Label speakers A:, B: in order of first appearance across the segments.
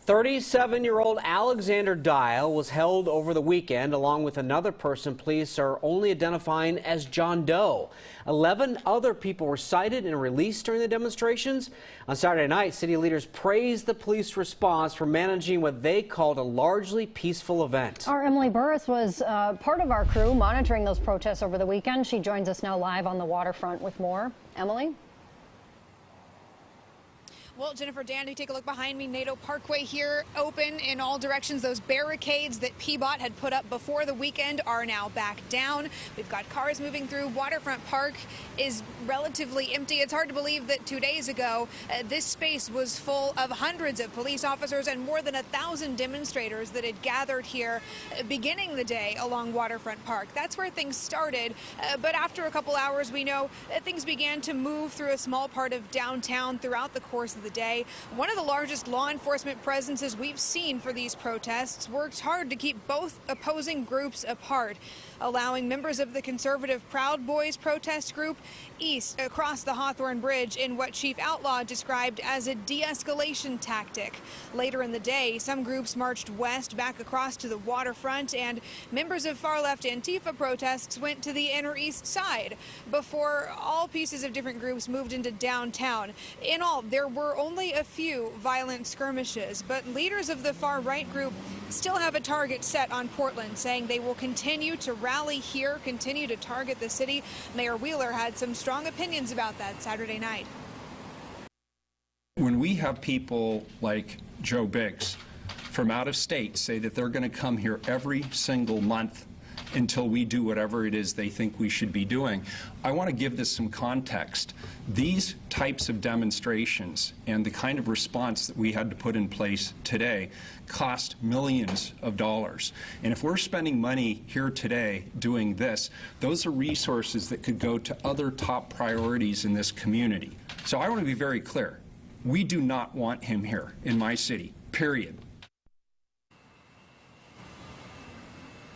A: 37-year-old Alexander Doe was held over the weekend along with another person police are only identifying as John Doe. 11 other people were cited and released during the demonstrations. On Saturday night, city leaders praised the police response for managing what they called a largely peaceful event.
B: Our Emily Burris was part of our crew monitoring those protests over the weekend. She joins us now live on the waterfront with more. Emily?
C: Well, Jennifer, Dan, you take a look behind me. NATO Parkway here, open in all directions. Those barricades that PBOT had put up before the weekend are now back down. We've got cars moving through. Waterfront Park is relatively empty. It's hard to believe that 2 days ago, this space was full of hundreds of police officers and more than 1,000 demonstrators that had gathered here beginning the day along Waterfront Park. That's where things started. But after a couple hours, we know that things began to move through a small part of downtown throughout the course of the day. One of the largest law enforcement presences we've seen for these protests worked hard to keep both opposing groups apart, allowing members of the conservative Proud Boys protest group east across the Hawthorne Bridge in what Chief Outlaw described as a de-escalation tactic. Later in the day, some groups marched west back across to the waterfront, and members of far-left Antifa protests went to the inner east side before all pieces of different groups moved into downtown. In all, there were only a few violent skirmishes, but leaders of the far-right group still have a target set on Portland, saying they will continue to rally here, continue to target the city. Mayor Wheeler had some strong opinions about that Saturday night.
D: When we have people like Joe Biggs from out of state say that they're going to come here every single month until we do whatever it is they think we should be doing, I want to give this some context. These types of demonstrations and the kind of response that we had to put in place today cost millions of dollars. And if we're spending money here today doing this, those are resources that could go to other top priorities in this community. So I want to be very clear. We do not want him here in my city, period.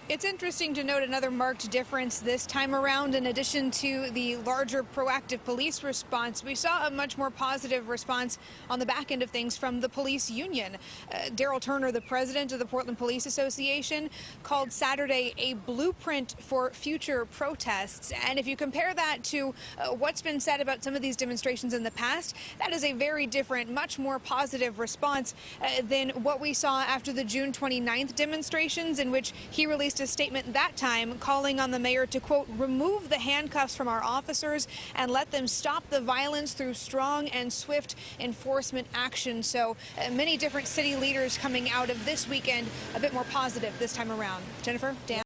C: It's interesting to note another marked difference this time around. In addition to the larger proactive police response, we saw a much more positive response on the back end of things from the police union. Daryl Turner, the president of the Portland Police Association, called Saturday a blueprint for future protests. And if you compare that to what's been said about some of these demonstrations in the past, that is a very different, much more positive response than what we saw after the June 29th demonstrations, in which he released a statement that time calling on the mayor to, quote, remove the handcuffs from our officers and let them stop the violence through strong and swift enforcement action. So many different city leaders coming out of this weekend a bit more positive this time around. Jennifer, Dan.